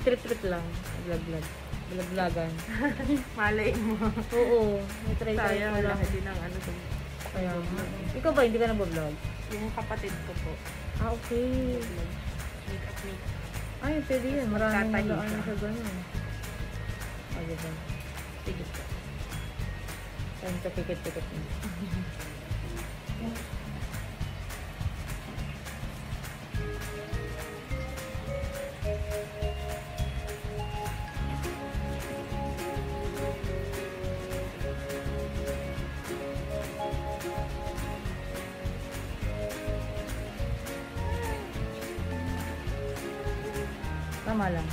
Trip-trip lang. Vlog-vlog. Vlog-vlogan. Malay mo. Oo. May try Sayang, ko lang. malaki din ang ano. Kaya, ikaw ba, hindi ka nag-vlog? Yung kapatid ko po. Ah, okay. Make-up. Ay, pwede yan. Maraming Tatahi nagaan ka. sa ganun. O, diba? Sige po. Time to pikit-pikit mo. Tama lang.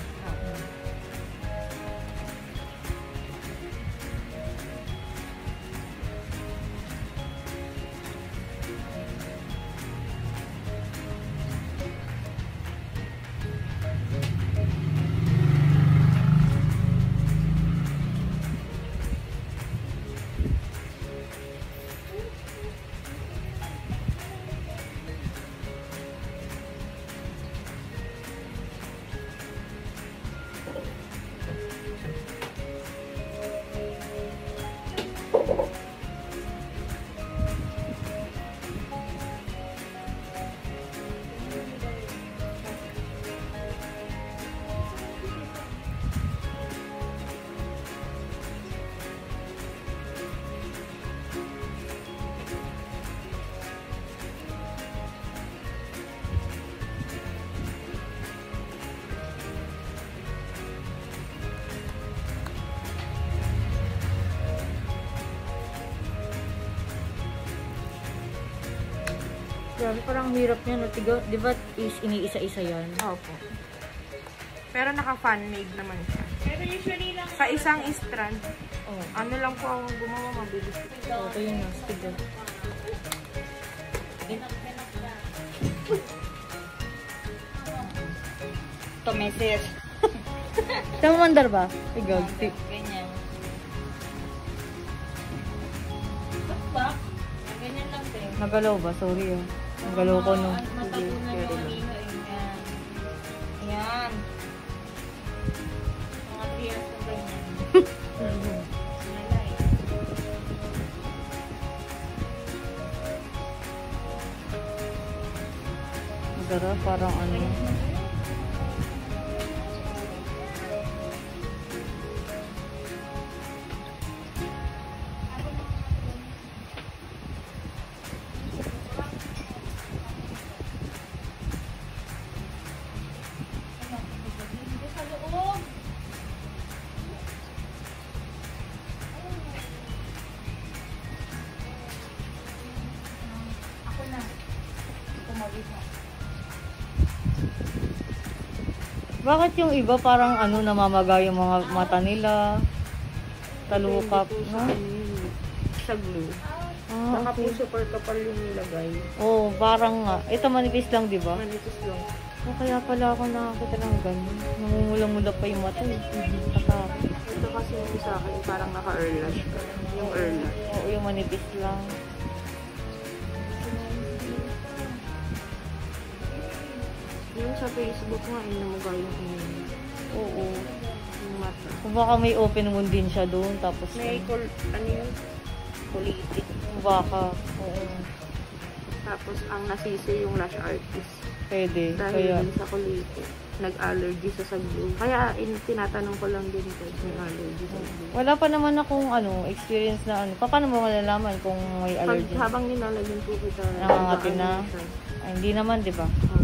Grabe, parang hirap niya, no? Tiga, di ba is iniisa-isa yan? Opo. Pero naka-fan-made naman siya. Pero usually lang Sa isang strand, Oh. ano lang po ang gumawa, mabilis. So, ito yun, no? Stiga. ito meses. Tama mandar ba? Ikaw, Ganyan. Ba? Ganyan lang din. nagalaw ba? Sorry, ah. Nagalaw ko, no? Matagunan yung anino. Yan. Yan. Mga 3 years na ganyan. Malay. Masarap, parang ano. Sa loob. Ako na. Tumawid na. Bakit yung iba parang ano, namamaga yung mga mata nila? Talukap, no? Sa glue. Ah, Saka po okay. super kapal yung nilagay. Oo, parang nga. Ito manipis lang, di ba? Manitis lang. Oh, kaya pala ako nakakita ng ganun. Namumula-mula pa yung mata. Katakot. Ito kasi yung sa akin, parang naka-earlash ka. Yung earlash. Oo, yung manipis lang. Yung sa Facebook nga, inamuga yung Oo. yung mata. Kung baka may open wound din siya doon, tapos May ano yun? Politic. baka, oo. Tapos ang nasisi yung lash artist. Pwede. Dahil Kaya, din sa politic. Nag-allergy sa glue. Kaya tinatanong ko lang din ito, may allergy sa glue. wala pa naman akong ano, experience na ano. Paano mo malalaman kung may Pag allergy? habang nilalagyan po kita, Nangangati na? nag-ano siya. Ay, hindi naman, di ba? Oh.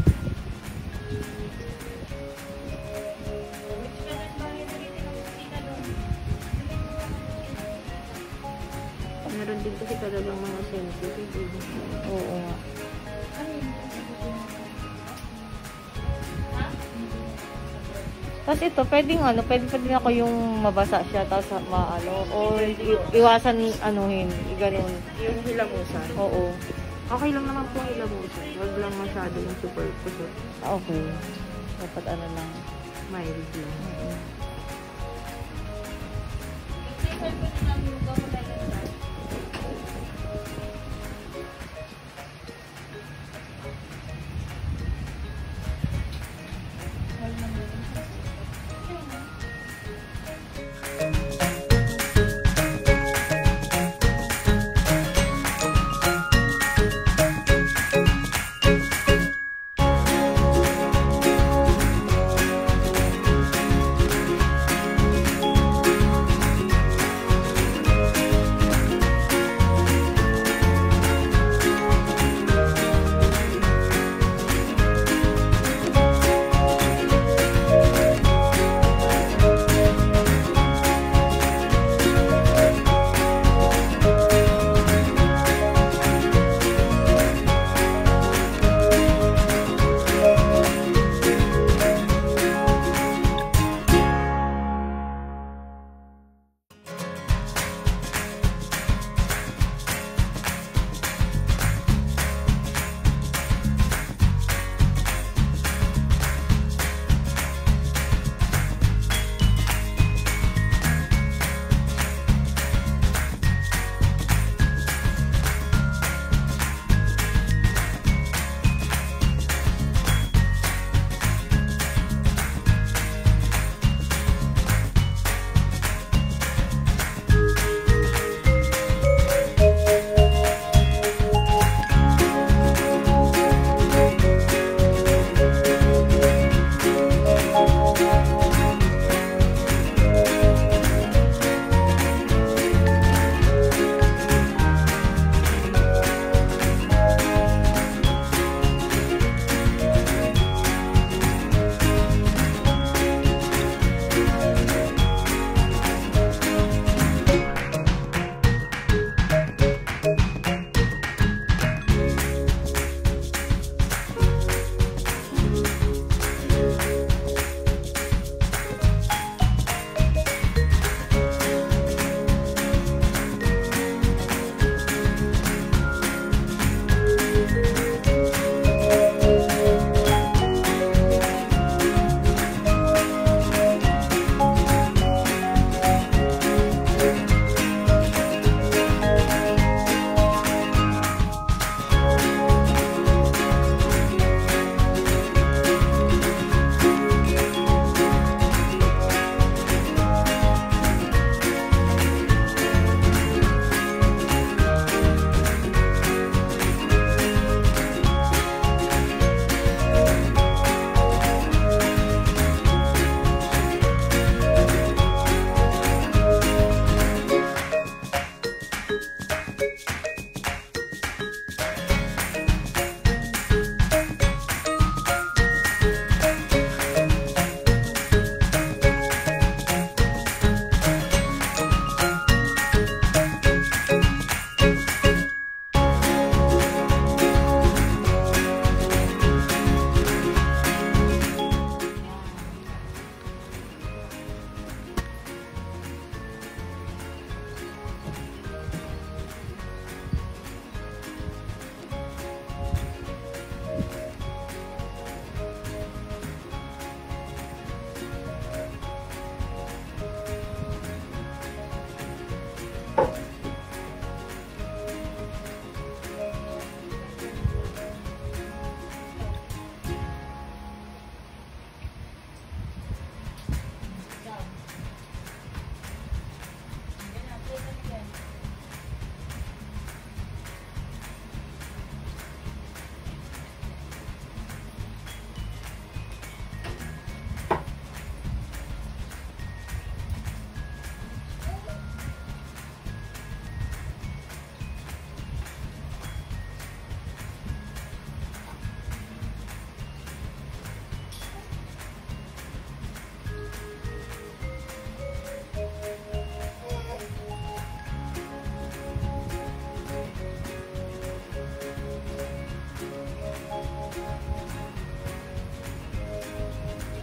Meron din kasi talagang mga sensitive. Oo nga. Tapos ito, pwedeng ano, pwede pa din ako yung mabasa siya, tapos maano, o iwasan anuhin, ganun. Yung hilamusan. Oo. Okay lang naman po ang hilamusan. Huwag lang masyado yung super kusot. Okay. Dapat ano lang. Mild lang.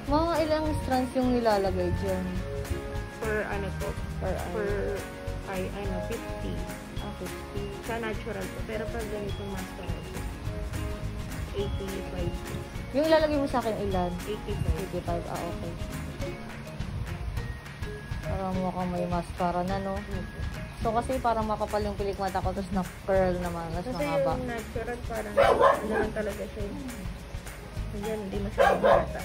Mga ilang strands yung nilalagay dyan? For ano po? Per For, 50. Ah, 50. Sa natural po. Pero pag ganitong mascara po, 85. Yung ilalagay mo sa akin ilan? 85. 85. Ah, okay. Parang mukhang may mascara na, no? So, kasi parang makapal yung pilik mata ko, tapos na-curl naman, tapos Kasi mahaba. yung natural parang ano lang talaga siya. Ayan, hindi masyadong bata.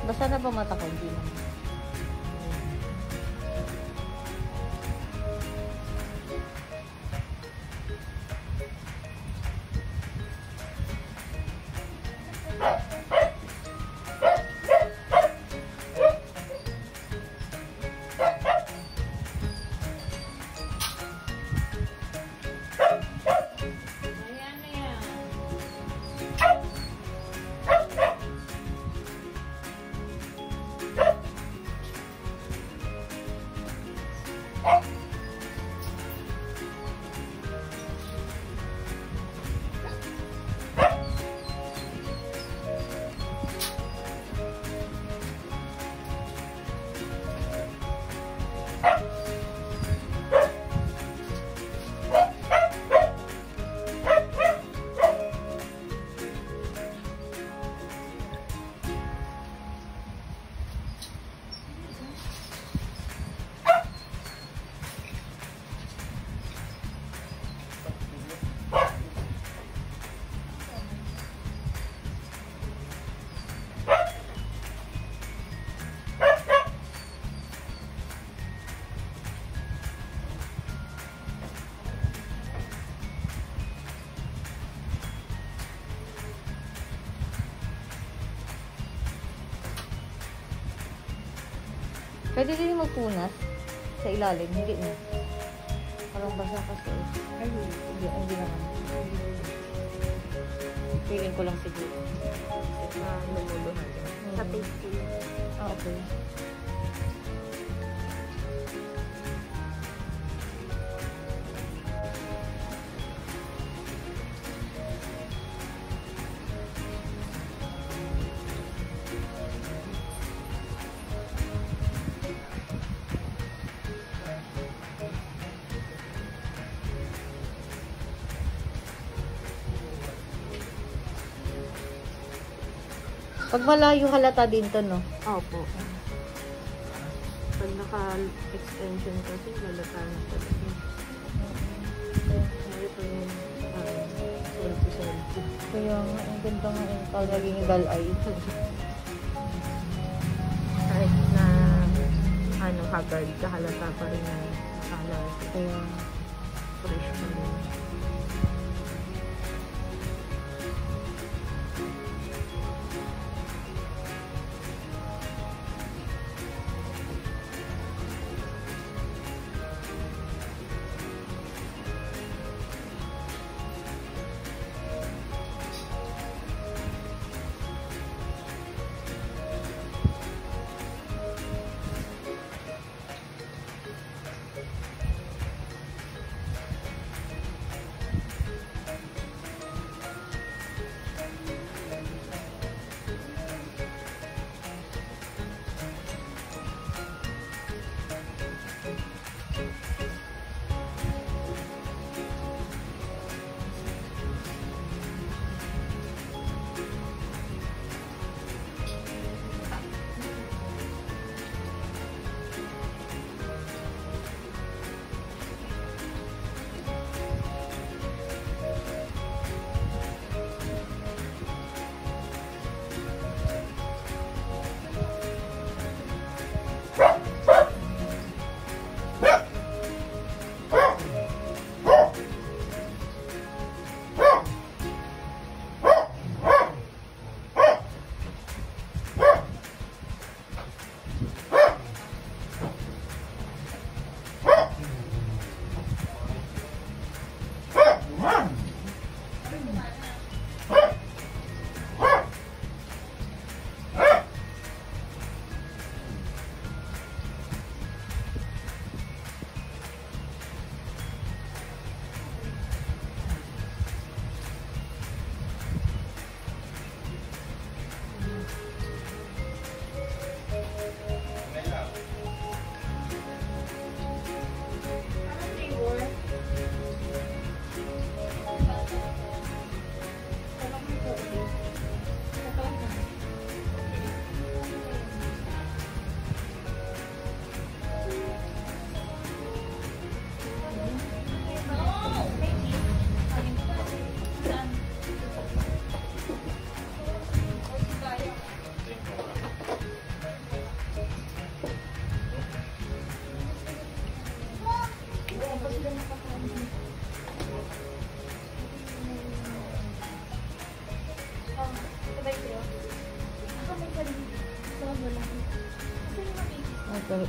Basta na ba mata ko? Hindi naman. Ayan na yan. Pwede din magpunas sa ilalim, hindi na. Parang basa kasi. Ay, Hindi naman. Feeling ko lang siguro. lumuluhan. Sa tape ko yun. Ah, okay. Pag malayo halata din to, no? Opo. Pag naka-extension kasi, lalata na talaga. Ngayon pa yung selfie-selfie. Kaya nga, ang ganda nga yung pag naging galay. Kahit na haggard ka, halata pa rin na color. Kaya, Fresh pa rin.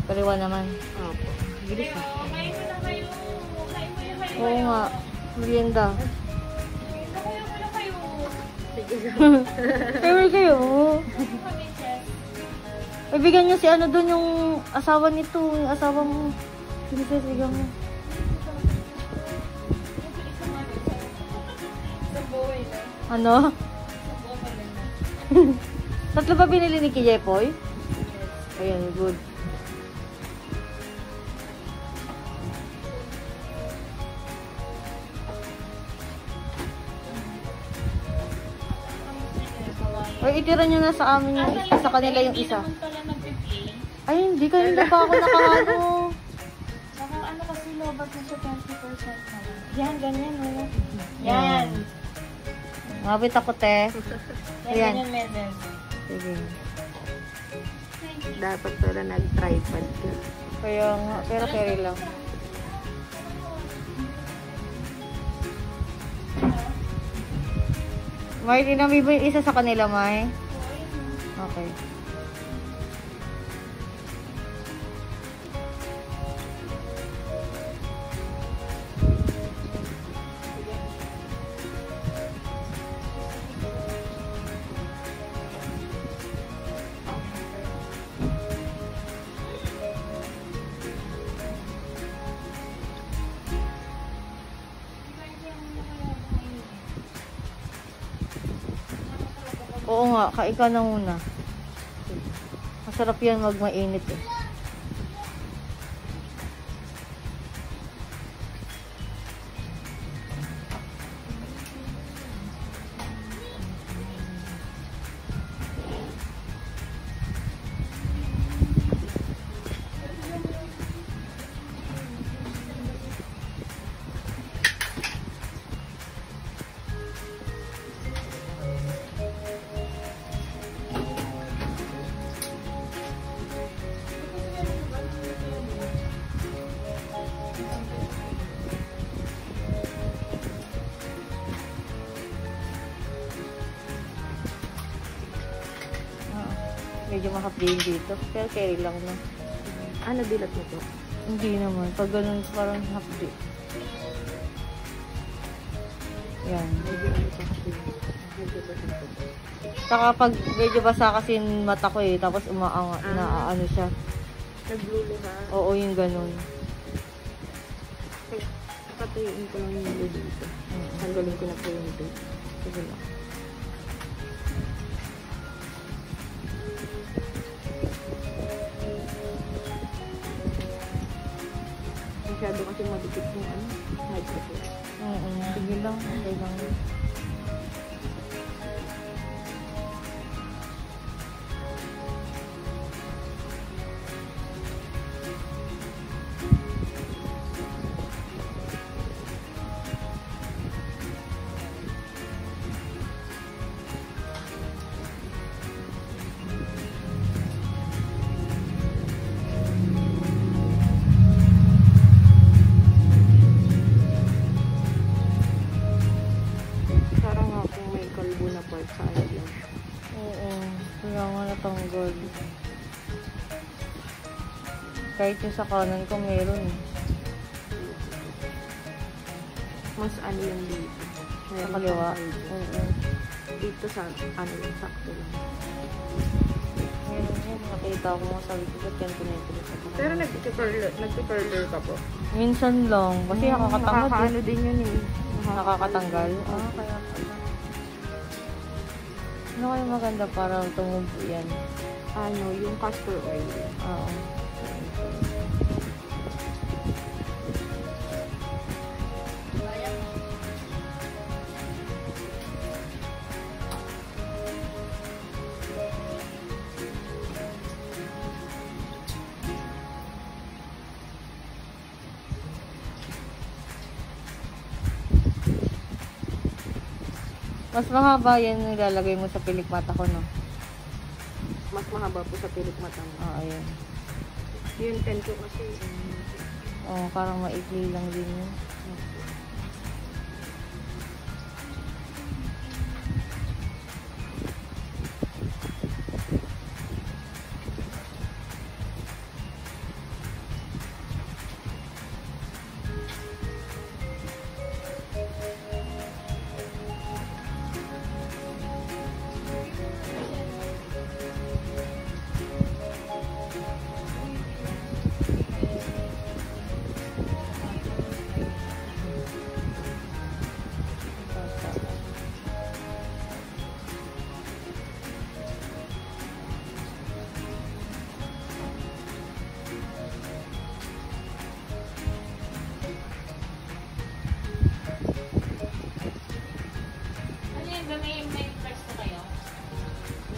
Kaliwa naman. Opo. Bilis na. Kain mo na kayo. Kain mo na kayo. Oo nga. Merienda. Kain mo na kayo. Kaya kayo. Kami, chef. Ibigyan niyo si ano doon yung asawa nito. Yung asawa mo. Sige, bigyan mo. Sa buhay na. Ano? Sa buhay na. Tatlo ba binili ni Kijepoy? Ayan, good. Or itira nyo na sa amin yung isa, sa kanila yung isa. Hindi naman pala nag-play. Ay, hindi kayo na pa ako nakahalo. Saka ano kasi lobat mo siya 20% naman. Yan, ganyan o. Yan. Mabit ako, te. Yan, Ayan. ganyan, Medes. Sige. Dapat pala nag-tripod ka. Kaya nga, pero carry lang. May tinami ba yung isa sa kanila, May? Okay. Oo nga, kain ka na muna. Masarap yan magmainit eh. Medyo mahapdiin dito. Pero carry lang na. Dilat mo to? Hindi naman. Pag ganun parang hapdi. Yan. Medyo ano pa kasi. Medyo pa dito. Saka pag medyo basa kasi yung mata ko eh. Tapos umaanga na ano siya. Nagluluha. Oo, yung ganun. Patuyuin ko lang yung ulo dito. Tanggalin ko na po yung dito. Sige lang. Masyado kasi madikit yung ano. Microphone. Sige lang. Okay lang. Natanggal. Kahit yung sa kanan ko meron. Mas ano yung dito. Sa kaliwa. Dito sa ano yung sakto lang. Meron yun. Nakita ko mga sabi ko. Ba't yan pinipili sa kanan? Pero nagpe-curler ka po? Minsan lang. Kasi nakakatanggal. Nakakaano din yun eh. Nakakatanggal. Kaya pala. Ano kayo maganda para tumubo yan? Ano, yung castor oil. Oo. Mas mahaba yan yung ilalagay mo sa pilik mata ko, no? Mas mahaba po sa pilik mata mo. Ayan. Yun, 10 ko kasi. Oo, parang maikli lang din yun.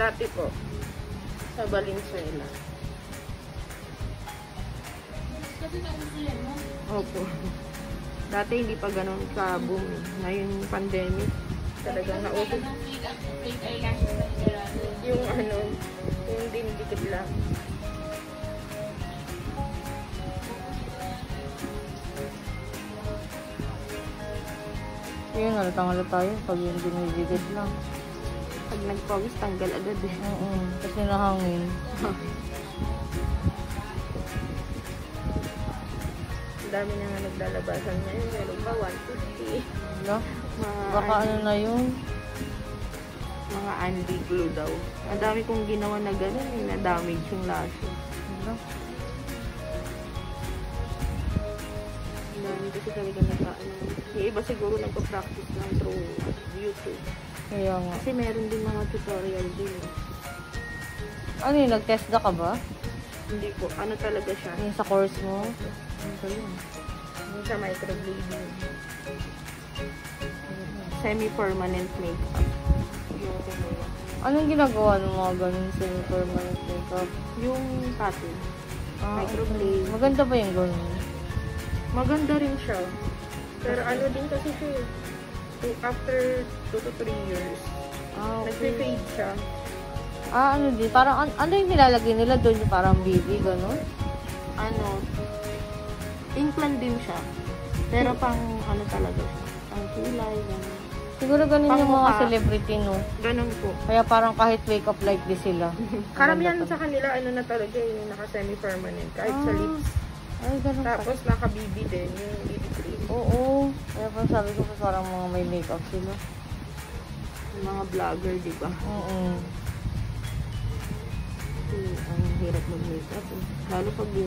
Dati po, sa Valenzuela. Kasi nausulan mo? Opo. Dati hindi pa ganun ka-boom. Ngayon pandemic, talagang nauso. Fake eyelashes na nilalo. Yung ano, yung dikit lang. Yun, halatang-halata yun pag yung dinidikit lang. Pag nagpawis, tanggal agad eh. Oo, kasi nahangin. Ang dami na nga naglalabasan ngayon. Meron pa 150. Wala? Baka ano na yun? Mga anti-glue daw. Ang dami kong ginawa na gano'n, na-damage yung lashes. Wala? Ang dami kasi talaga nagkaano. Yung iba siguro nagpa-practice lang through YouTube. Kaya nga. Kasi meron din mga tutorial din. Ano yun, nag-test na ka ba? Hindi po. Ano talaga siya? Yung sa course mo? Ano ba yun? Hindi siya microblading. Semi-permanent makeup. Yung kumuha. Anong ginagawa ng mga ganun semi-permanent makeup? Yung tattoo. Ah, Microblade. maganda ba yung ganun? Maganda rin siya. Pero ano din kasi siya. After 2 to 3 years, Ah, okay. nag-fade siya. Ah, ano din? Parang, ano yung nilalagay nila doon? Yung parang BB, ganun? Ano, implant din siya. Pero pang ano talaga siya. Pang kulay, gano'n. Siguro ganun yung mga Pangmukha. celebrity, no? Ganun po. Kaya parang kahit wake up like this sila. Karamihan Ang ganda sa kanila, ano na talaga yung naka-semi-permanent. Kahit sa Ah. lips. pa. Ay, ganun pa. Tapos naka-BB din, yung BB cream. Oo. Kaya pa sabi ko, parang mga may makeup sila. Yung mga vlogger, di ba? Oo. Ang hirap mag-makeup. Eh. Lalo pag di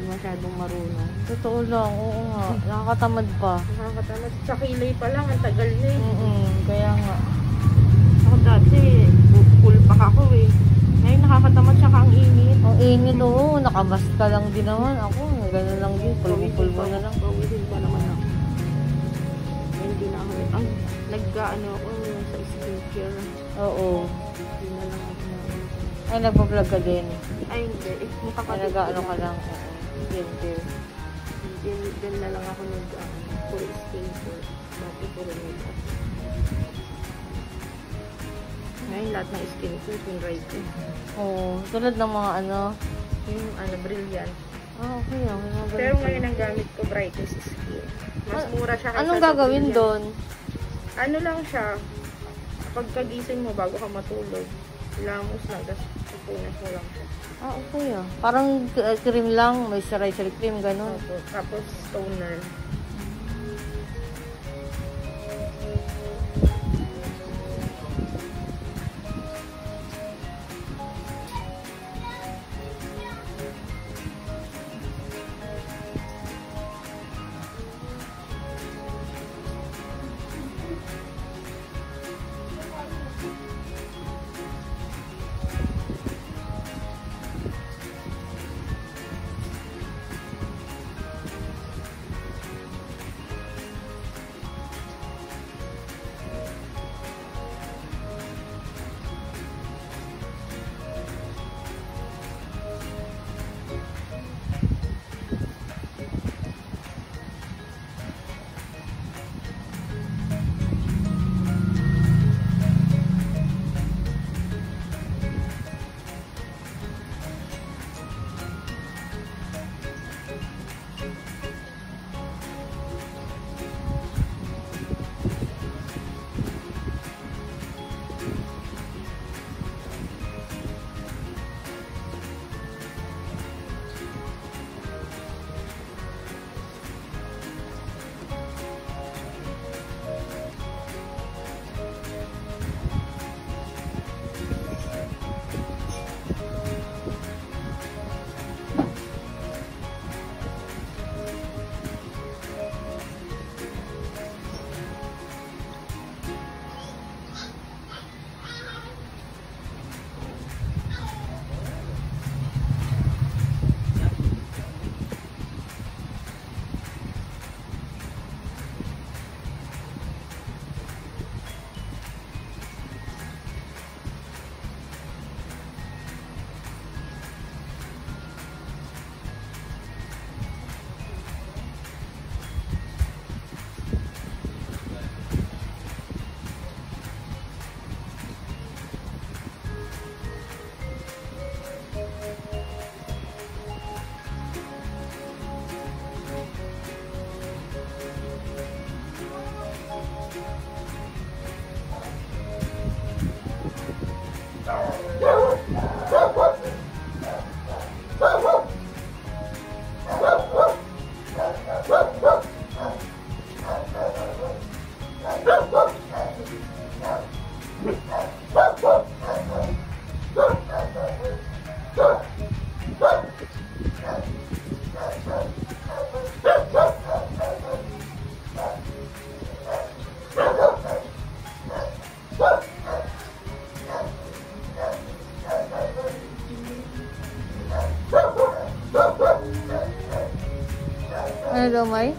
masyadong marunong. Totoo lang, oo nga. Nakakatamad pa. Nakakatamad. Sa kilay pa lang, ang tagal na eh. Kaya nga. Ako dati, full pack ako eh. Ngayon nakakatamad siya ang init. Ang init, oo. Nakabast ka lang din naman. Ako, gano'n lang din. Pulbo-pulbo na lang. Pawisin pa naman ako. Hindi na ako. Ang nag-ano ako sa skincare. Oo. Hindi na lang ako. Ay, nagpa-vlog ka din. Ay hindi. Ay, Nakakatid nag-ano ka lang. Skincare. Din na lang ako full skincare. Dati puro makeup. Ngayon lahat ng skincare, tinry ko. Oo. Tulad ng mga ano. Yung brilliant. Ah, okay. Okay na Pero ngayon ang gamit ko, brightness skin. Mas mura siya kaysa Anong sa gagawin Brilliant. doon? Ano lang siya, pagkagising mo bago ka matulog, lamos lang, tapos pupunas mo lang siya. Ah, okay ah. Parang cream lang. Moisturizer cream, gano'n. Tapos toner. Hello, May?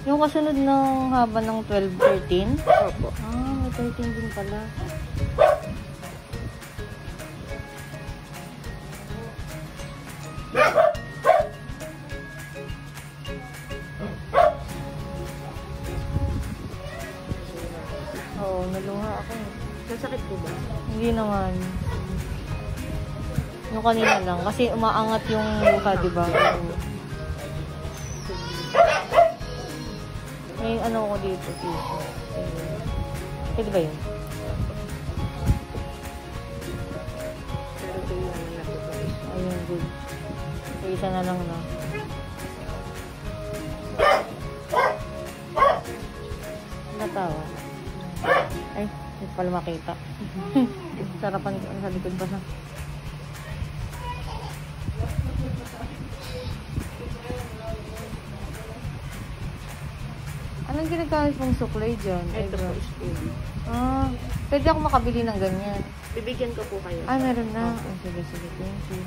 Yung kasunod ng haba ng 12, 13? Opo. Ah, may 13 din pala. Oo, naluha ako. Nasakit po ba? Hindi naman. Yung kanina lang. Kasi umaangat yung luha, di ba? May ano ko dito, tissue. Pwede ba yun? Pero ito yung ano na po. Ayun, good. So, isa na lang na. Natawa. Ay, hindi pala makita. Sarapan ko sa likod ba na? Anong ginagamit mong suklay dyan? Ito po is spoon. Ah, pwede ako makabili ng ganyan. Bibigyan ko po kayo. Ah, meron na. Oh, sige, sige. Thank you.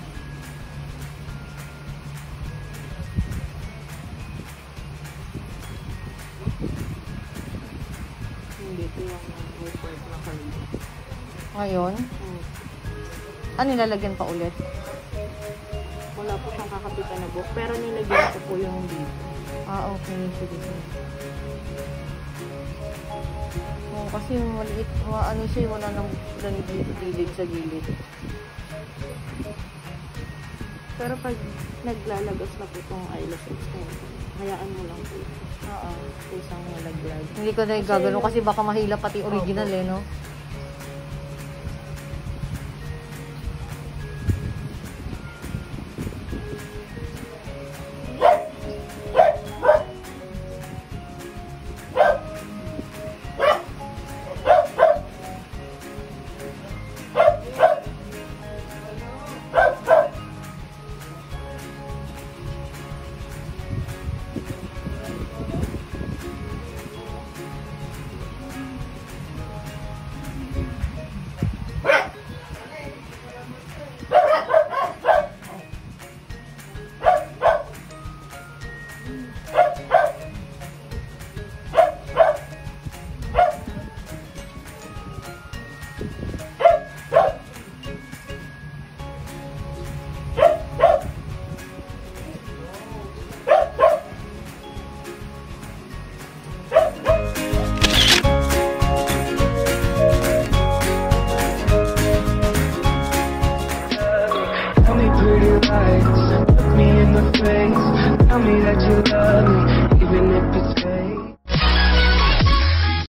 Hindi po yung report na kanina. Ngayon, ano nilalagyan pa ulit? Wala po siyang kakapitan na book, pero nilagyan ko po yung dito. Ah, okay. Sige, sige. Oh, kasi maliit, ano siya, wala nang gilid sa gilid. Pero pag naglalagos na po itong eyelash extension, hayaan mo lang po. Oo. Isang nalaglag. Hindi ko na gagano kasi baka mahila pati original eh, no?